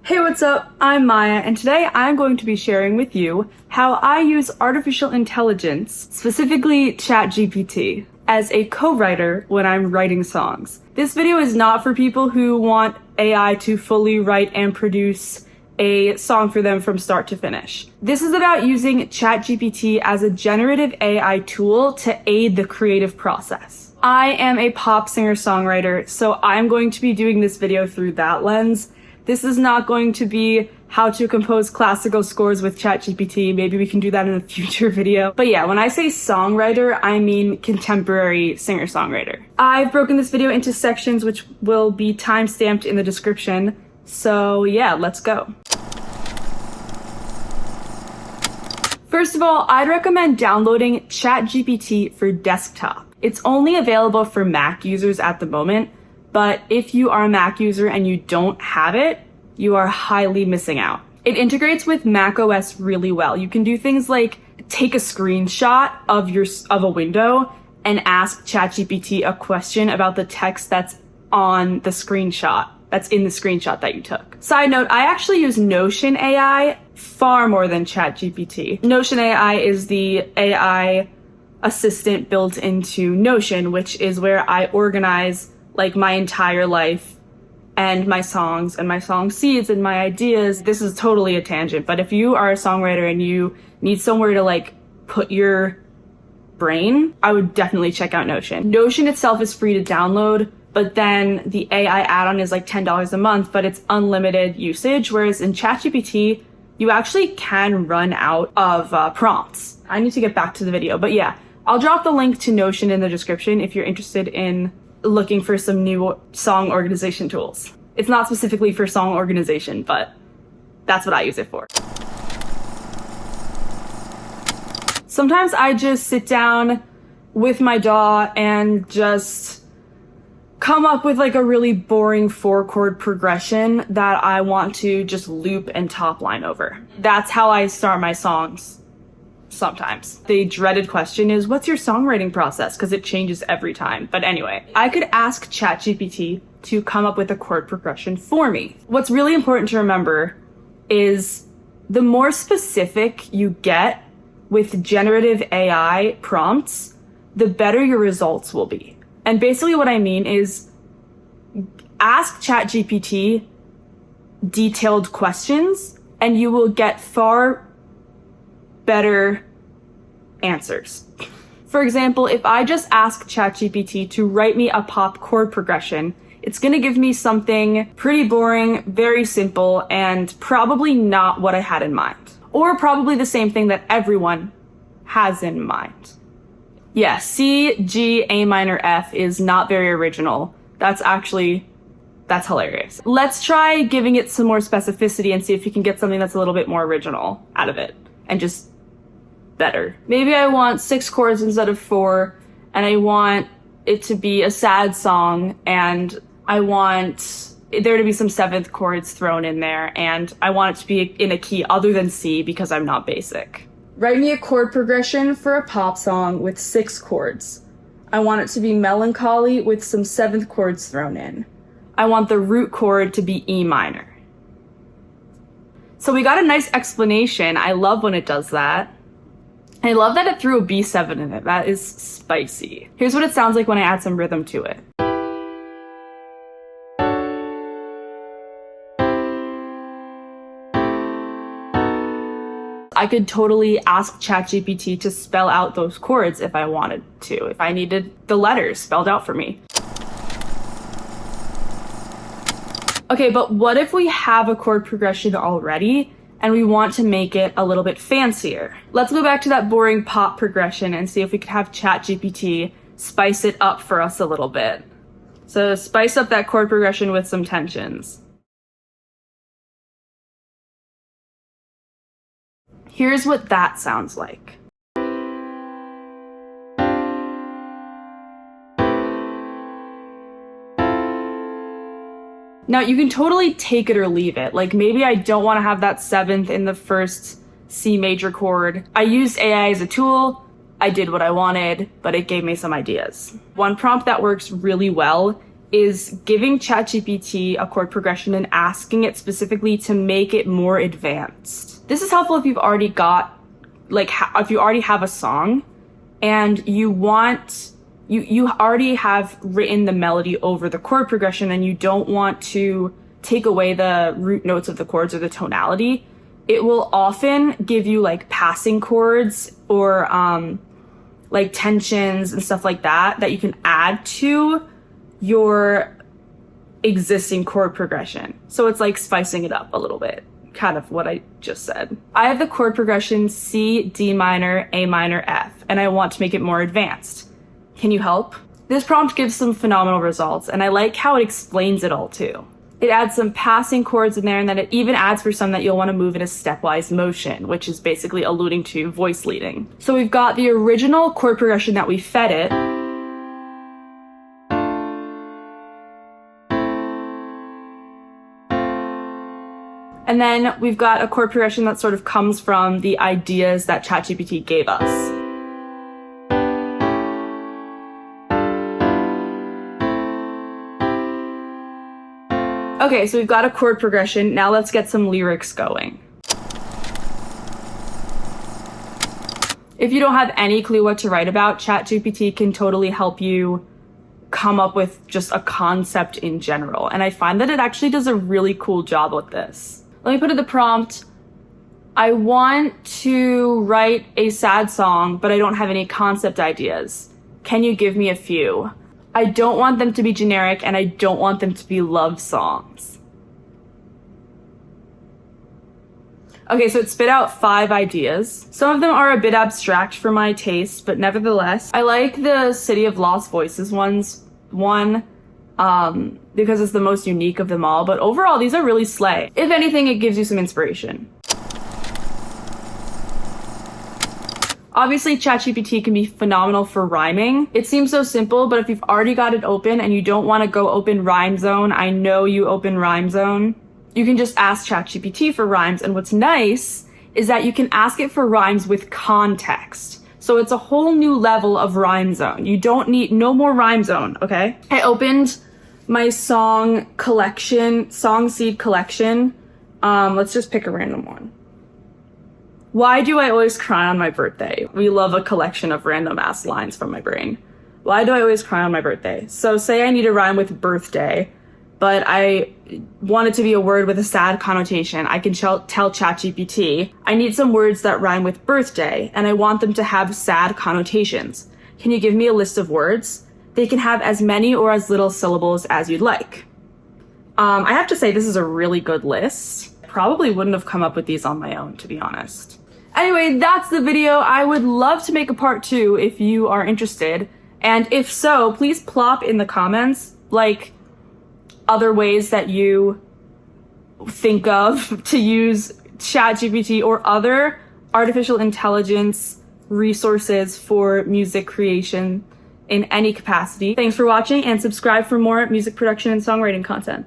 Hey, what's up? I'm Maya, and today I'm going to be sharing with you how I use artificial intelligence, specifically ChatGPT, as a co-writer when I'm writing songs. This video is not for people who want AI to fully write and produce a song for them from start to finish. This is about using ChatGPT as a generative AI tool to aid the creative process. I am a pop singer-songwriter, so I'm going to be doing this video through that lens. This is not going to be how to compose classical scores with ChatGPT. Maybe we can do that in a future video. But yeah, when I say songwriter, I mean contemporary singer-songwriter. I've broken this video into sections which will be time-stamped in the description. So yeah, let's go. First of all, I'd recommend downloading ChatGPT for desktop. It's only available for Mac users at the moment, but if you are a Mac user and you don't have it, you are highly missing out. It integrates with macOS really well. You can do things like take a screenshot of a window and ask ChatGPT a question about the text that's on the screenshot, that's in the screenshot that you took. Side note, I actually use NotionAI far more than ChatGPT. NotionAI is the AI assistant built into Notion, which is where I organize like my entire life and my songs and my song seeds and my ideas. This is totally a tangent, but if you are a songwriter and you need somewhere to like put your brain, I would definitely check out Notion. Notion itself is free to download, but then the AI add-on is like $10 a month, but it's unlimited usage. Whereas in ChatGPT, you actually can run out of prompts. I need to get back to the video, but yeah, I'll drop the link to Notion in the description if you're interested in looking for some new song organization tools. It's not specifically for song organization, but that's what I use it for. Sometimes I just sit down with my DAW and just come up with like a really boring 4-chord progression that I want to just loop and top line over. That's how I start my songs. Sometimes. The dreaded question is, what's your songwriting process? Because it changes every time. But anyway, I could ask ChatGPT to come up with a chord progression for me. What's really important to remember is the more specific you get with generative AI prompts, the better your results will be. And basically what I mean is ask ChatGPT detailed questions and you will get far better answers. For example, if I just ask ChatGPT to write me a pop chord progression, it's gonna give me something pretty boring, very simple, and probably not what I had in mind. Or probably the same thing that everyone has in mind. Yeah, C, G, A minor, F is not very original. That's hilarious. Let's try giving it some more specificity and see if we can get something that's a little bit more original out of it and just better. Maybe I want 6 chords instead of 4, and I want it to be a sad song, and I want there to be some 7th chords thrown in there, and I want it to be in a key other than C because I'm not basic. Write me a chord progression for a pop song with 6 chords. I want it to be melancholy with some 7th chords thrown in. I want the root chord to be E minor. So we got a nice explanation. I love when it does that. I love that it threw a B7 in it. That is spicy. Here's what it sounds like when I add some rhythm to it. I could totally ask ChatGPT to spell out those chords if I wanted to, if I needed the letters spelled out for me. Okay, but what if we have a chord progression already and we want to make it a little bit fancier? Let's go back to that boring pop progression and see if we could have ChatGPT spice it up for us a little bit. So spice up that chord progression with some tensions. Here's what that sounds like. Now you can totally take it or leave it. Like maybe I don't want to have that 7th in the first C major chord. I used AI as a tool. I did what I wanted, but it gave me some ideas. One prompt that works really well is giving ChatGPT a chord progression and asking it specifically to make it more advanced. This is helpful if you've already got, like, if you already have a song and you want, you already have written the melody over the chord progression and you don't want to take away the root notes of the chords or the tonality. It will often give you like passing chords or like tensions and stuff like that you can add to your existing chord progression. So it's like spicing it up a little bit, kind of what I just said. I have the chord progression C, D minor, A minor, F, and I want to make it more advanced. Can you help? This prompt gives some phenomenal results, and I like how it explains it all too. It adds some passing chords in there, and then it even adds for some that you'll want to move in a stepwise motion, which is basically alluding to voice leading. So we've got the original chord progression that we fed it. And then we've got a chord progression that sort of comes from the ideas that ChatGPT gave us. Okay, so we've got a chord progression. Now let's get some lyrics going. If you don't have any clue what to write about, ChatGPT can totally help you come up with just a concept in general. And I find that it actually does a really cool job with this. Let me put in the prompt. I want to write a sad song, but I don't have any concept ideas. Can you give me a few? I don't want them to be generic, and I don't want them to be love songs. Okay, so it spit out 5 ideas. Some of them are a bit abstract for my taste, but nevertheless, I like the City of Lost Voices one, because it's the most unique of them all, but overall, these are really slay. If anything, it gives you some inspiration. Obviously, ChatGPT can be phenomenal for rhyming. It seems so simple, but if you've already got it open and you don't want to go open Rhyme Zone, I know you open Rhyme Zone, you can just ask ChatGPT for rhymes. And what's nice is that you can ask it for rhymes with context. So it's a whole new level of Rhyme Zone. You don't need, no more Rhyme Zone, okay? I opened my song collection, song seed collection. Let's just pick a random one. Why do I always cry on my birthday? We love a collection of random ass lines from my brain. Why do I always cry on my birthday? So say I need to rhyme with birthday, but I want it to be a word with a sad connotation. I can tell ChatGPT, I need some words that rhyme with birthday, and I want them to have sad connotations. Can you give me a list of words? They can have as many or as little syllables as you'd like. I have to say this is a really good list. Probably wouldn't have come up with these on my own, to be honest. Anyway, that's the video. I would love to make a part 2 if you are interested. And if so, please plop in the comments, like, other ways that you think of to use ChatGPT or other artificial intelligence resources for music creation in any capacity. Thanks for watching, and subscribe for more music production and songwriting content.